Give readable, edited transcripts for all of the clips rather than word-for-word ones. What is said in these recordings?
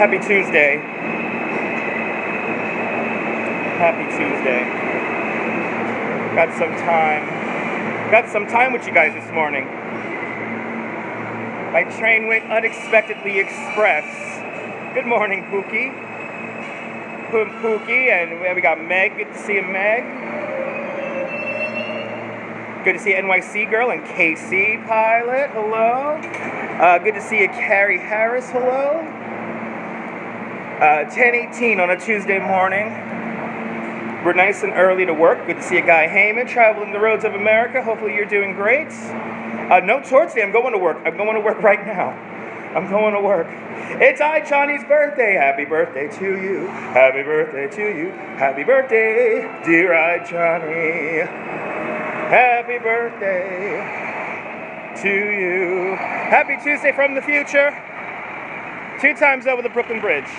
Happy Tuesday. Happy Tuesday. Got some time with you guys this morning. My train went unexpectedly express. Good morning, Pookie. Pookie, and we got Meg. Good to see you, Meg. Good to see you, NYC girl, and KC Pilot. Hello. Good to see you, Carrie Harris. Hello. 10:18 on a Tuesday morning. We're nice and early to work. Good to see you, Guy Heyman, traveling the roads of America. Hopefully you're doing great. No towards me. I'm going to work. I'm going to work right now. I'm going to work. It's Johnny's birthday. Happy birthday to you. Happy birthday to you. Happy birthday, dear Johnny. Happy birthday to you. Happy Tuesday from the future. 2 times over the Brooklyn Bridge.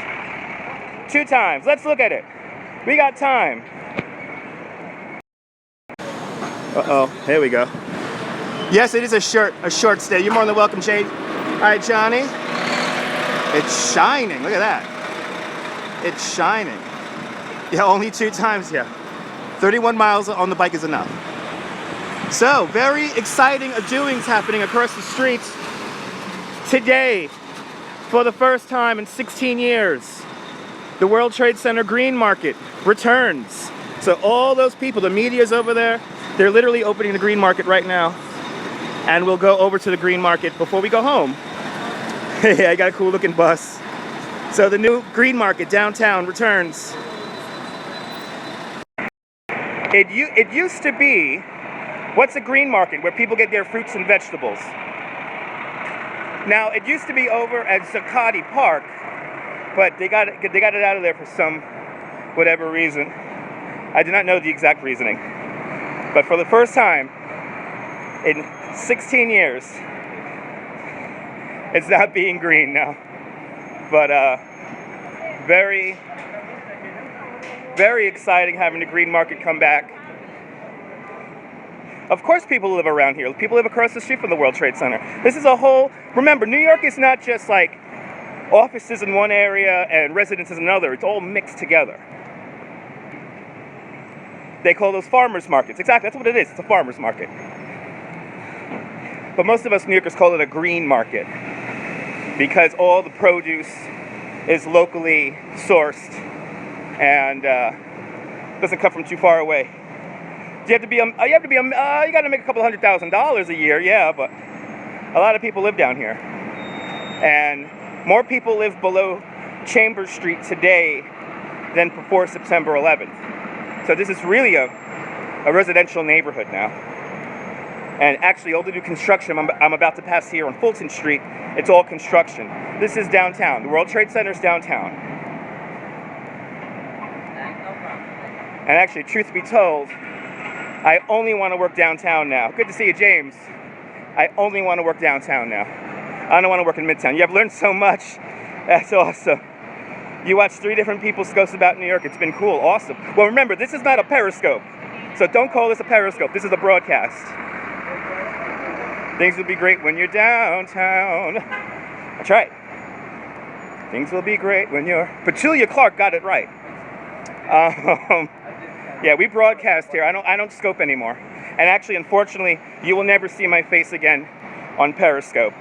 2 times. Let's look at it. We got time. Uh-oh. Here we go. Yes, it is a short stay. You're more than welcome, Shade. All right, Johnny. It's shining. Look at that. It's shining. Yeah, only 2 times, yeah. 31 miles on the bike is enough. So, very exciting doings happening across the streets today. For the first time in 16 years, the World Trade Center Green Market returns. So all those people, the media's over there, they're literally opening the Green Market right now. And we'll go over to the Green Market before we go home. Hey, I got a cool looking bus. So the new Green Market downtown returns. It used to be, what's a Green Market? Where people get their fruits and vegetables. Now, it used to be over at Zuccotti Park, but they got it out of there for some whatever reason. I do not know the exact reasoning. But for the first time in 16 years, it's not being green now. But very, very exciting having the Green Market come back. Of course people live around here. People live across the street from the World Trade Center. This is a whole... Remember, New York is not just like offices in one area and residences in another. It's all mixed together. They call those farmers markets. Exactly, that's what it is. It's a farmers market. But most of us New Yorkers call it a green market because all the produce is locally sourced and doesn't come from too far away. You got to make a couple $100,000 a year, yeah, but a lot of people live down here. And more people live below Chambers Street today than before September 11th. So this is really a residential neighborhood now. And actually, all the new construction I'm about to pass here on Fulton Street, it's all construction. This is downtown. The World Trade Center is downtown. And actually, truth be told, I only want to work downtown now. Good to see you, James. I only want to work downtown now. I don't want to work in Midtown. You have learned so much. That's awesome. You watched 3 different people discuss about New York. It's been cool. Awesome. Well, remember, this is not a Periscope. So don't call this a Periscope. This is a broadcast. Things will be great when you're downtown. That's right. Things will be great when you're... Petulia Clark got it right. Yeah, we broadcast here. I don't scope anymore. And actually, unfortunately, you will never see my face again on Periscope.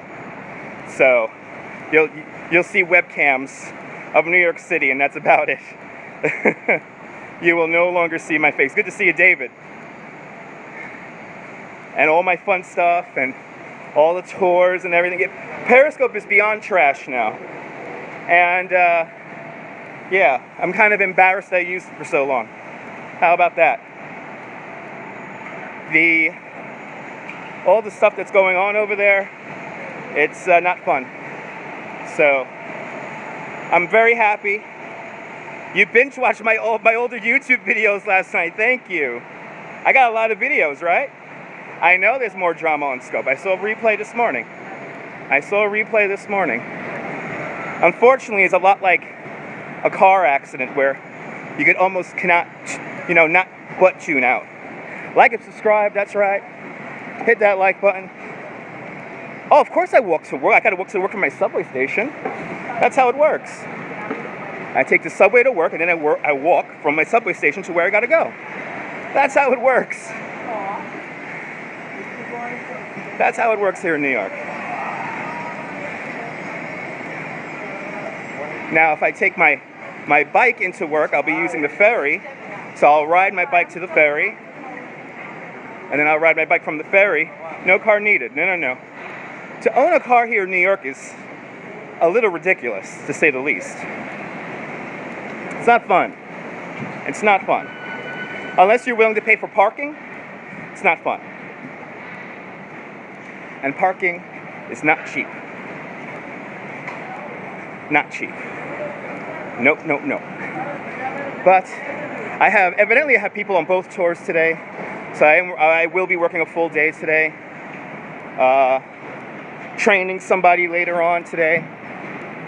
So you'll see webcams of New York City, and that's about it. You will no longer see my face. Good to see you, David. And all my fun stuff and all the tours and everything. Periscope is beyond trash now. And yeah, I'm kind of embarrassed I used it for so long. How about that? All the stuff that's going on over there, it's not fun. So, I'm very happy. You binge watched my older YouTube videos last night. Thank you. I got a lot of videos, right? I know there's more drama on Scope. I saw a replay this morning. Unfortunately, it's a lot like a car accident where you could almost cannot, not butt tune out. Like and subscribe, that's right. Hit that like button. Oh, of course I walk to work. I gotta walk to work from my subway station. That's how it works. I take the subway to work, and then I walk from my subway station to where I gotta go. That's how it works. That's how it works here in New York. Now, if I take my bike into work, I'll be using the ferry. So I'll ride my bike to the ferry, and then I'll ride my bike from the ferry. No car needed. No. To own a car here in New York is a little ridiculous, to say the least. It's not fun. It's not fun. Unless you're willing to pay for parking, it's not fun. And parking is not cheap. Not cheap. Nope. But I evidently have people on both tours today, so I will be working a full day today. Training somebody later on today.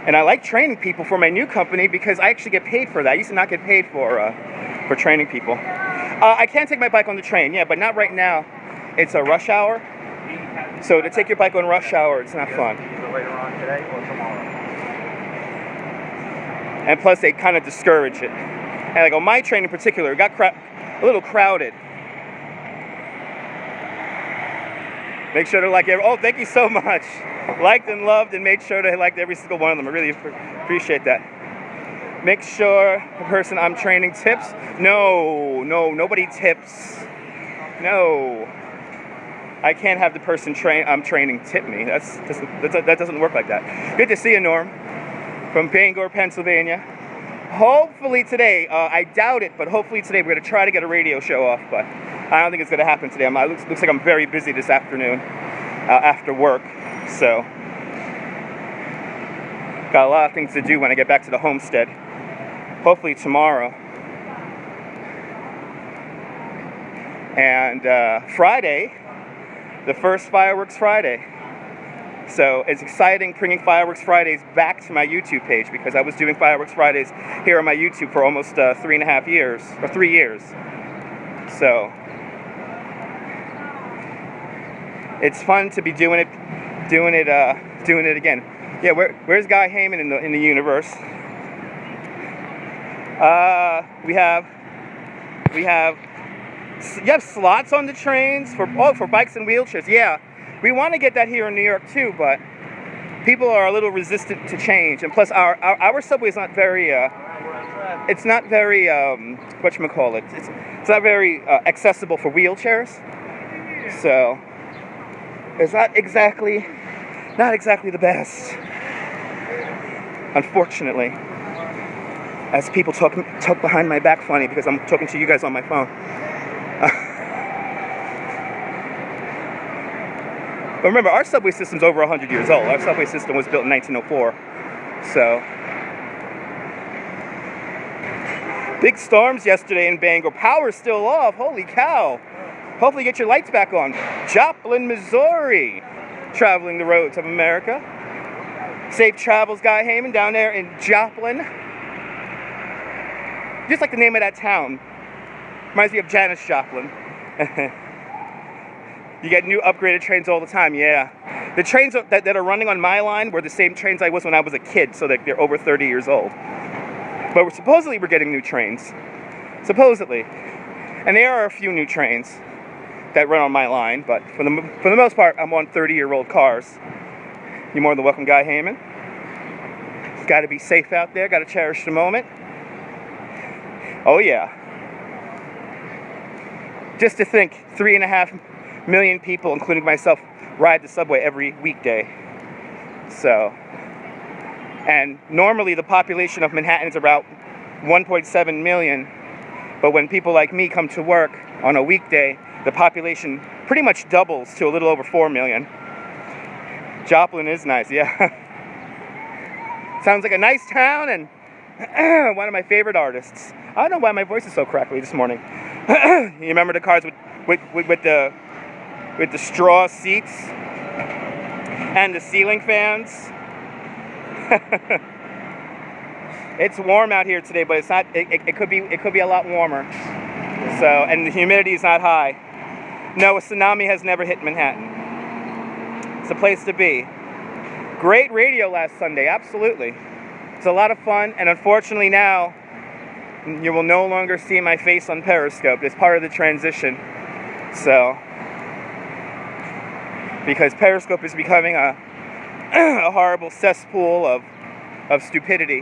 And I like training people for my new company because I actually get paid for that. I used to not get paid for training people. I can take my bike on the train, yeah, but not right now. It's a rush hour. So to take your bike on rush hour, it's not fun. Either later on today or tomorrow. And plus, they kind of discourage it. And like on my train in particular, it got a little crowded. Make sure to like oh, thank you so much. Liked and loved and made sure to like every single one of them. I really appreciate that. Make sure the person I'm training tips. No, nobody tips. No. I can't have the person I'm training tip me. That doesn't work like that. Good to see you, Norm, from Bangor, Pennsylvania. Hopefully today, I doubt it, but hopefully today we're going to try to get a radio show off, but I don't think it's going to happen today. It looks like I'm very busy this afternoon after work, so got a lot of things to do when I get back to the homestead. Hopefully tomorrow. And Friday, the first Fireworks Friday. So it's exciting bringing Fireworks Fridays back to my YouTube page because I was doing Fireworks Fridays here on my YouTube for almost 3.5 years, or 3 years. So it's fun to be doing it again. Yeah, where's Guy Heyman in the universe? You have slots on the trains for bikes and wheelchairs. Yeah, we want to get that here in New York too, but people are a little resistant to change. And plus, our subway is not very. It's not very whatchamacallit. It's not very accessible for wheelchairs. So it's not exactly the best, unfortunately. As people talk behind my back funny because I'm talking to you guys on my phone. But remember, our subway system's over 100 years old. Our subway system was built in 1904. So, big storms yesterday in Bangor. Power's still off. Holy cow. Hopefully get your lights back on. Joplin, Missouri. Traveling the roads of America. Safe travels, Guy Heyman, down there in Joplin. Just like the name of that town. Reminds me of Janis Joplin. You get new upgraded trains all the time, yeah. The trains that are running on my line were the same trains I was when I was a kid, so they're over 30 years old. But we're getting new trains. Supposedly. And there are a few new trains that run on my line, but for the most part, I'm on 30-year-old cars. You're more than welcome, Guy Heyman. Got to be safe out there, got to cherish the moment. Oh yeah. Just to think, 3.5 million people, including myself, ride the subway every weekday. So, and normally the population of Manhattan is about 1.7 million, but when people like me come to work on a weekday, the population pretty much doubles to a little over 4 million. Joplin is nice, yeah. Sounds like a nice town and one of my favorite artists. I don't know why my voice is so crackly this morning. You remember the cars with the straw seats and the ceiling fans? It's warm out here today, but it's not. It could be a lot warmer. So, and the humidity is not high. No, a tsunami has never hit Manhattan. It's a place to be. Great radio last Sunday, absolutely. It's a lot of fun, and unfortunately now, you will no longer see my face on Periscope. It's part of the transition. So, because Periscope is becoming a horrible cesspool of stupidity,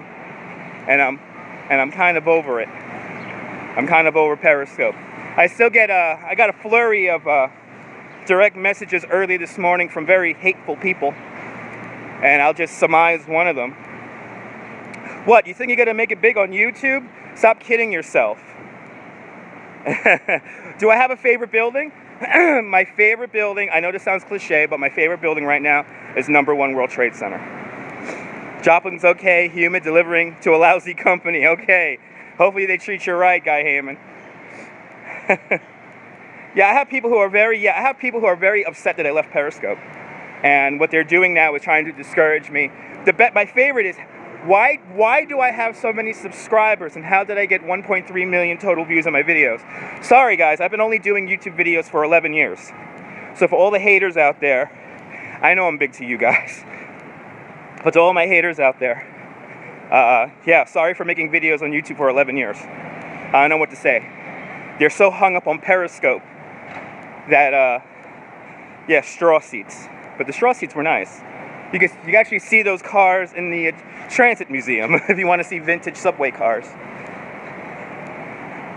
and I'm kind of over it. I'm kind of over Periscope. I still get I got a flurry of direct messages early this morning from very hateful people, and I'll just surmise one of them. What, you think you're gonna make it big on YouTube? Stop kidding yourself. Do I have a favorite building? My favorite building, I know this sounds cliche, but my favorite building right now is number 1 World Trade Center. Joplin's okay, humid, delivering to a lousy company, okay. Hopefully they treat you right, Guy Heyman. I have people who are very upset that I left Periscope. And what they're doing now is trying to discourage me. My favorite is, why do I have so many subscribers, and how did I get 1.3 million total views on my videos? Sorry guys, I've been only doing YouTube videos for 11 years. So for all the haters out there, I know I'm big to you guys. But to all my haters out there, sorry for making videos on YouTube for 11 years. I don't know what to say. They're so hung up on Periscope that, straw seats. But the straw seats were nice. You can actually see those cars in the Transit Museum if you want to see vintage subway cars.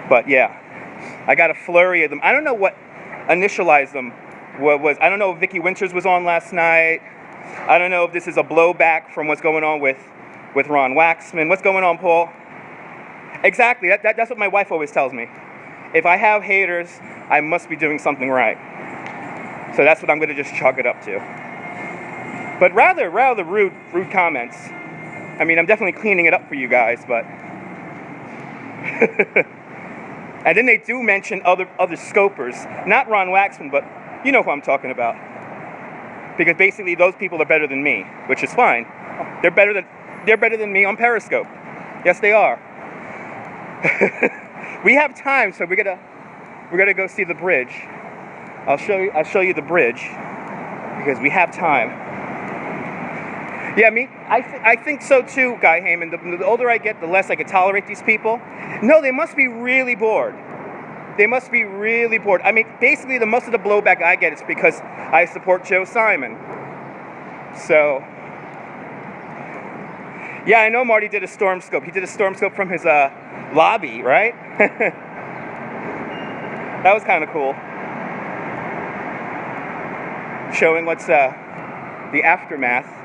But yeah, I got a flurry of them. I don't know what initialized them. I don't know if Vicky Winters was on last night. I don't know if this is a blowback from what's going on with Ron Waxman. What's going on, Paul? Exactly. That's what my wife always tells me. If I have haters, I must be doing something right. So that's what I'm going to just chalk it up to. But rather rude comments. I mean, I'm definitely cleaning it up for you guys, but... And then they do mention other scopers. Not Ron Waxman, but you know who I'm talking about. Because basically those people are better than me, which is fine. They're better than me on Periscope. Yes, they are. We have time, so we're gonna go see the bridge. I'll show you the bridge because we have time. Yeah, I think so too, Guy Heyman. The older I get, the less I can tolerate these people. No, they must be really bored. They must be really bored. I mean, basically, most of the blowback I get is because I support Joe Simon. So, yeah, I know Marty did a storm scope. He did a storm scope from his lobby, right? That was kind of cool. Showing what's the aftermath.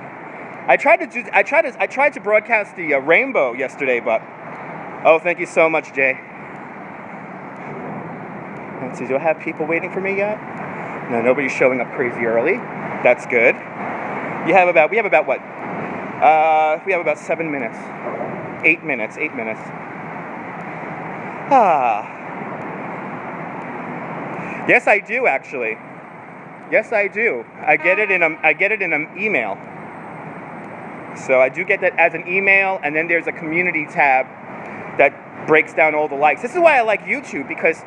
I tried to broadcast the rainbow yesterday, but oh, thank you so much, Jay. Let's see, do I have people waiting for me yet? No, nobody's showing up crazy early. That's good. We have about what? We have about 7 minutes. 8 minutes. Yes, I do actually. Yes, I do. I get it in an email. So I do get that as an email, and then there's a community tab that breaks down all the likes. This is why I like YouTube, because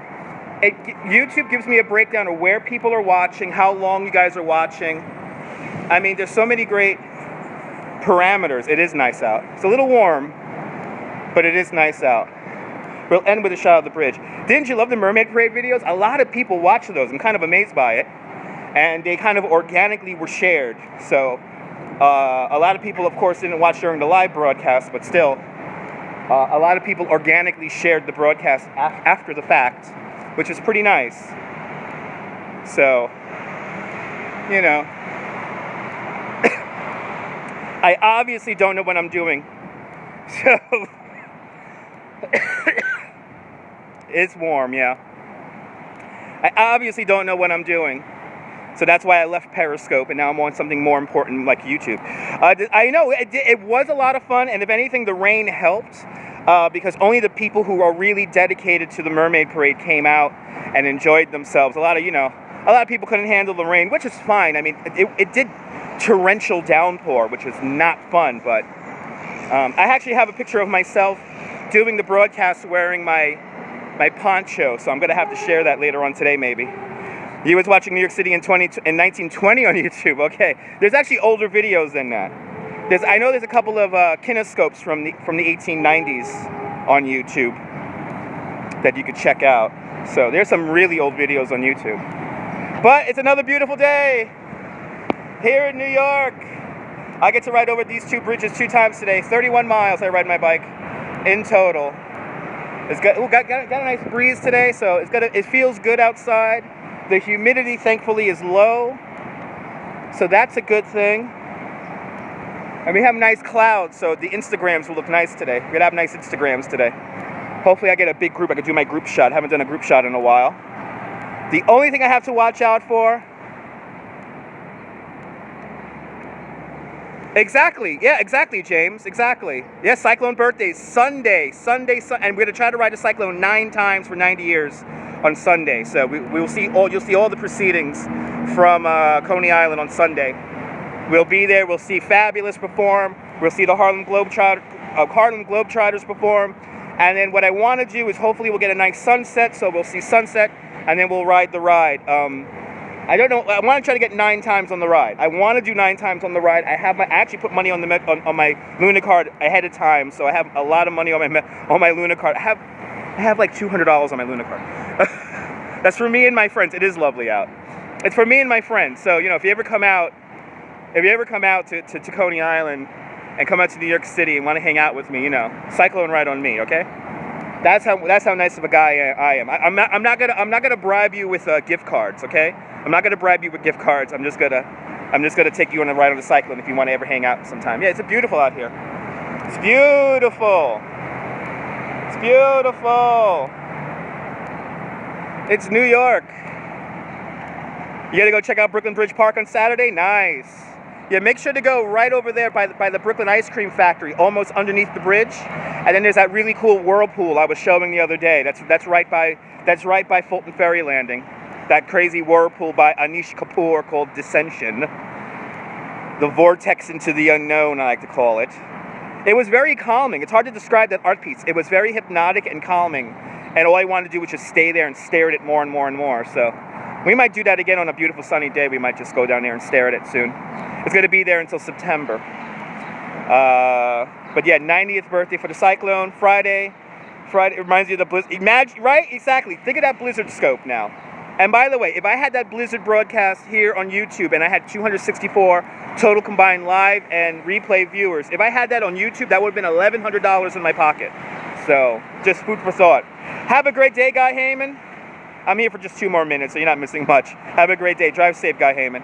YouTube gives me a breakdown of where people are watching, how long you guys are watching. I mean, there's so many great parameters. It is nice out. It's a little warm, but it is nice out. We'll end with a shot of the bridge. Didn't you love the Mermaid Parade videos? A lot of people watch those. I'm kind of amazed by it. And they kind of organically were shared. So a lot of people, of course, didn't watch during the live broadcast, but still, a lot of people organically shared the broadcast after the fact, which is pretty nice. So, you know, I obviously don't know what I'm doing. So, it's warm, yeah. I obviously don't know what I'm doing. So that's why I left Periscope, and now I'm on something more important like YouTube. I know, it was a lot of fun, and if anything, the rain helped, because only the people who are really dedicated to the Mermaid Parade came out and enjoyed themselves. A lot of people couldn't handle the rain, which is fine. I mean, it did torrential downpour, which was not fun, but I actually have a picture of myself doing the broadcast wearing my poncho, so I'm going to have to share that later on today, maybe. You was watching New York City in 1920 on YouTube. Okay, there's actually older videos than that. I know there's a couple of kinescopes from the 1890s on YouTube that you could check out. So there's some really old videos on YouTube. But it's another beautiful day here in New York. I get to ride over these two bridges 2 times today. 31 miles I ride my bike in total. It's got a nice breeze today, so it feels good outside. The humidity, thankfully, is low, so that's a good thing. And we have nice clouds, so the Instagrams will look nice today. We're gonna have nice Instagrams today. Hopefully I get a big group. I could do my group shot. I haven't done a group shot in a while. The only thing I have to watch out for... Exactly. Yeah, exactly, James. Exactly. Yeah, cyclone birthdays. Sunday. And we're going to try to ride a cyclone 9 times for 90 years on Sunday. So you'll see all the proceedings from Coney Island on Sunday. We'll be there. We'll see Fabulous perform. We'll see the Harlem Globetrotters perform. And then what I want to do is hopefully we'll get a nice sunset. So we'll see sunset, and then we'll ride the ride. I don't know. I want to try to get 9 times on the ride. I want to do 9 times on the ride. I actually put money on my Luna card ahead of time, so I have a lot of money on my Luna card. I have like $200 on my Luna card. That's for me and my friends. It is lovely out. It's for me and my friends. So if you ever come out to Coney Island and come out to New York City and want to hang out with me, cyclone ride on me, okay? That's how nice of a guy I am. I'm not gonna bribe you with gift cards, okay? I'm not gonna bribe you with gift cards. I'm just gonna take you on a ride on the cyclone if you want to ever hang out sometime. Yeah, it's beautiful out here. It's beautiful. It's beautiful. It's New York. You gotta go check out Brooklyn Bridge Park on Saturday. Nice. Yeah, make sure to go right over there by the Brooklyn Ice Cream Factory, almost underneath the bridge. And then there's that really cool whirlpool I was showing the other day. That's right by Fulton Ferry Landing. That crazy whirlpool by Anish Kapoor called Dissension. The vortex into the unknown, I like to call it. It was very calming. It's hard to describe that art piece. It was very hypnotic and calming. And all I wanted to do was just stay there and stare at it more and more and more. So we might do that again on a beautiful sunny day. We might just go down there and stare at it soon. It's going to be there until September. But yeah, 90th birthday for the cyclone. Friday, it reminds you of the blizzard. Imagine, right? Exactly. Think of that blizzard scope now. And by the way, if I had that blizzard broadcast here on YouTube and I had 264 total combined live and replay viewers, if I had that on YouTube, that would have been $1,100 in my pocket. So, just food for thought. Have a great day, Guy Heyman. I'm here for just 2 more minutes, so you're not missing much. Have a great day. Drive safe, Guy Heyman.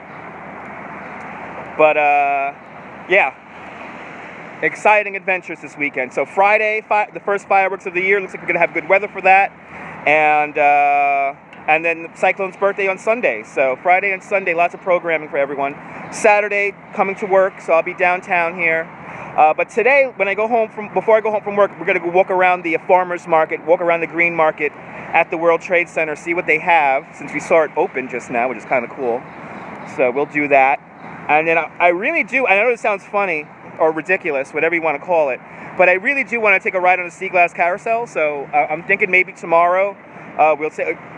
But, yeah. Exciting adventures this weekend. So Friday, the first fireworks of the year. Looks like we're going to have good weather for that. And then Cyclone's birthday on Sunday. So Friday and Sunday, lots of programming for everyone. Saturday, coming to work, so I'll be downtown here. But today, before I go home from work, we're going to go walk around the farmers market, walk around the green market at the World Trade Center, see what they have, since we saw it open just now, which is kind of cool. So we'll do that. And then I really do, I know it sounds funny or ridiculous, whatever you want to call it, but I really do want to take a ride on the sea glass carousel. So I'm thinking maybe tomorrow,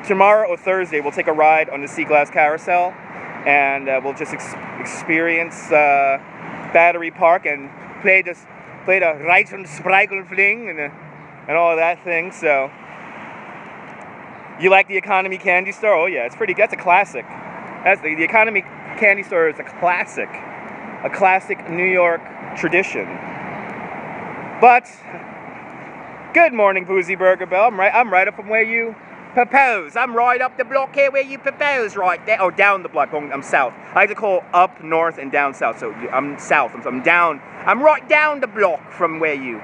tomorrow or Thursday, we'll take a ride on the sea glass carousel, and we'll just experience Battery Park and play the Right and Spriggle Fling and all of that thing. So you like the Economy Candy Store? Oh yeah, that's a classic. The Economy Candy Store is a classic New York tradition. But good morning, Boozy Burger Bell. I'm right up from where you propose. I'm right up the block here where you propose, right there. Oh, down the block. I'm south. I like to call up north and down south. So I'm south. I'm down. I'm right down the block from where you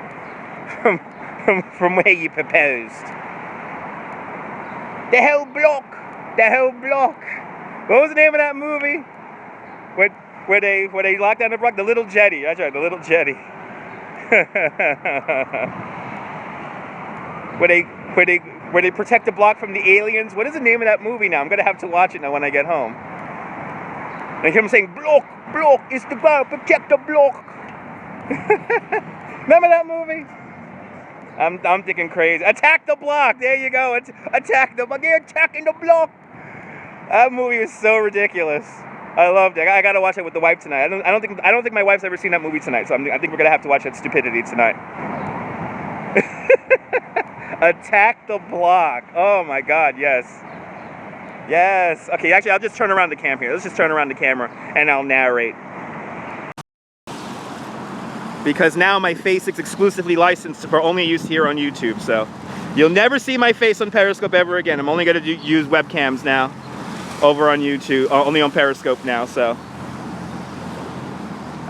from where you proposed. The whole block. What was the name of that movie? Where they locked down the block? The Little Jetty. That's right, the Little Jetty. where they protect the block from the aliens. What is the name of that movie now? I'm gonna have to watch it now when I get home. And I hear them saying, "Block, it's the block, protect the block." Remember that movie? I'm thinking crazy. Attack the block. There you go. Attack the block. They're attacking the block. That movie is so ridiculous. I loved it. I gotta watch it with the wife tonight. I don't think my wife's ever seen that movie tonight, so I think we're gonna have to watch that stupidity tonight. Attack the Block. Oh my God, yes. Yes. Okay, actually, I'll just turn around the cam here. Let's just turn around the camera and I'll narrate. Because now my face is exclusively licensed for only use here on YouTube, so you'll never see my face on Periscope ever again. I'm only gonna use webcams now over on YouTube, only on Periscope now, so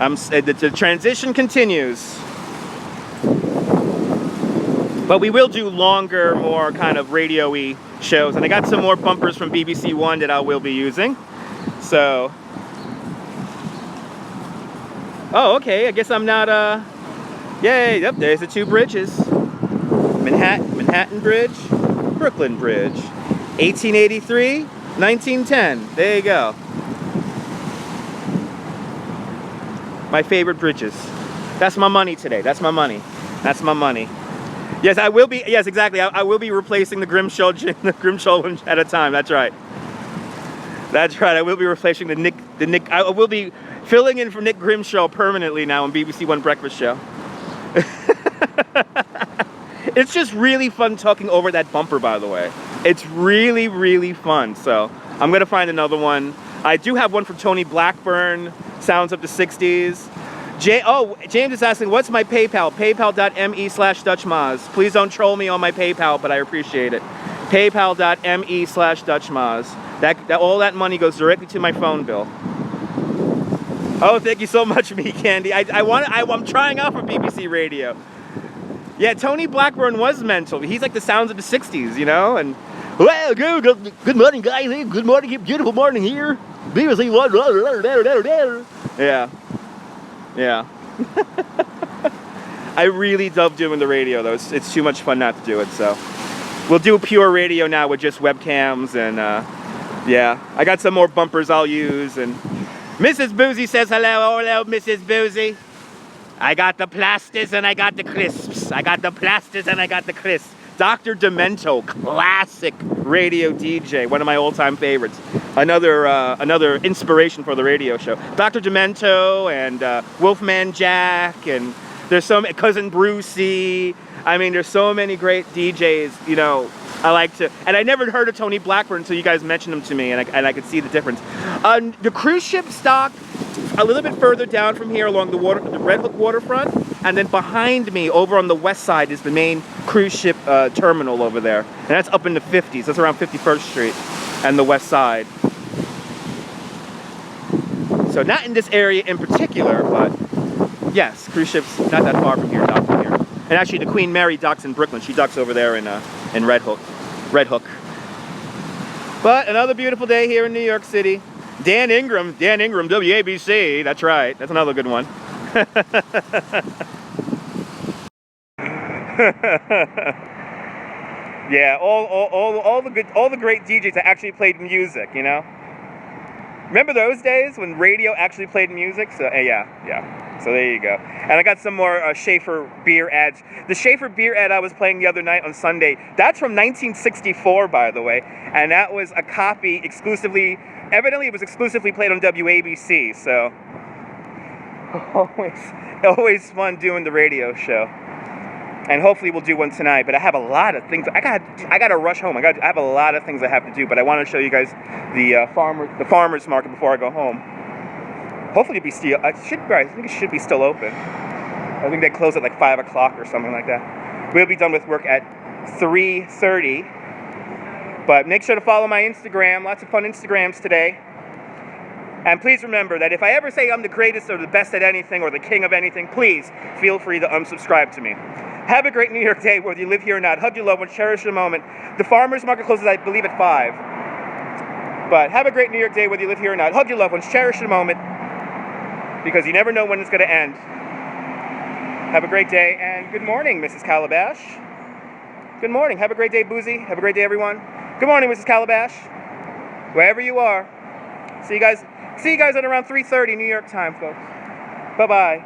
the transition continues. But we will do longer, more kind of radio-y shows. And I got some more bumpers from BBC One that I will be using. So, oh, okay, I guess I'm not, yay, yep, there's the two bridges. Manhattan Bridge, Brooklyn Bridge. 1883, 1910, there you go. My favorite bridges. That's my money today, that's my money. That's my money. Yes, I will be. Yes, exactly. I will be replacing the Grimshaw one at a time. That's right. That's right. I will be replacing the Nick. I will be filling in for Nick Grimshaw permanently now on BBC One Breakfast Show. It's just really fun talking over that bumper, by the way. It's really, really fun. So I'm gonna find another one. I do have one from Tony Blackburn. Sounds of the '60s. James is asking, what's my PayPal? PayPal.me/DutchMoz. Please don't troll me on my PayPal, but I appreciate it. PayPal.me/DutchMoz. That all that money goes directly to my phone bill. Oh, thank you so much, me Candy. I'm trying out for BBC Radio. Yeah, Tony Blackburn was mental. He's like the sounds of the '60s, you know. And well, good morning, guys. Good morning, beautiful morning here. BBC One. Yeah. Yeah. I really love doing the radio though. It's too much fun not to do it, so we'll do pure radio now with just webcams and yeah. I got some more bumpers I'll use. And Mrs. Boozy says hello. Hello, Mrs. Boozy. I got the plasters and I got the crisps. I got the plasters and I got the crisps. Dr. Demento, classic radio DJ, one of my all-time favorites. Another inspiration for the radio show. Dr. Demento and Wolfman Jack, and there's some Cousin Brucey. I mean, there's so many great DJs. You know, I like to, and I never heard of Tony Blackburn until you guys mentioned him to me, and I could see the difference. The cruise ship stopped a little bit further down from here along the Red Hook waterfront. And then behind me, over on the west side, is the main cruise ship terminal over there. And that's up in the 50s. That's around 51st Street and the west side. So not in this area in particular, but yes, cruise ships not that far from here, docking here. And actually, the Queen Mary docks in Brooklyn. She docks over there in Red Hook. But another beautiful day here in New York City. Dan Ingram, WABC. That's right. That's another good one. Yeah, all the great DJs that actually played music, you know. Remember those days when radio actually played music? So yeah. So there you go. And I got some more Schaefer beer ads. The Schaefer beer ad I was playing the other night on Sunday, that's from 1964, by the way, and that was a copy exclusively. Evidently, it was exclusively played on WABC. So always fun doing the radio show. And hopefully we'll do one tonight. But I have a lot of things. I gotta rush home. I have a lot of things I have to do. But I want to show you guys the farmers market before I go home. Hopefully it'll be still. I think it should be still open. I think they close at like 5 o'clock or something like that. We'll be done with work at 3:30. But make sure to follow my Instagram. Lots of fun Instagrams today. And please remember that if I ever say I'm the greatest or the best at anything or the king of anything, please feel free to unsubscribe to me. Have a great New York day, whether you live here or not. Hug your loved ones, cherish the moment. The farmers market closes, I believe, at 5. But have a great New York day, whether you live here or not. Hug your loved ones, cherish the moment, because you never know when it's going to end. Have a great day, and good morning, Mrs. Calabash. Good morning. Have a great day, Boozy. Have a great day, everyone. Good morning, Mrs. Calabash. Wherever you are. See you guys at around 3:30 New York time, folks. Bye-bye.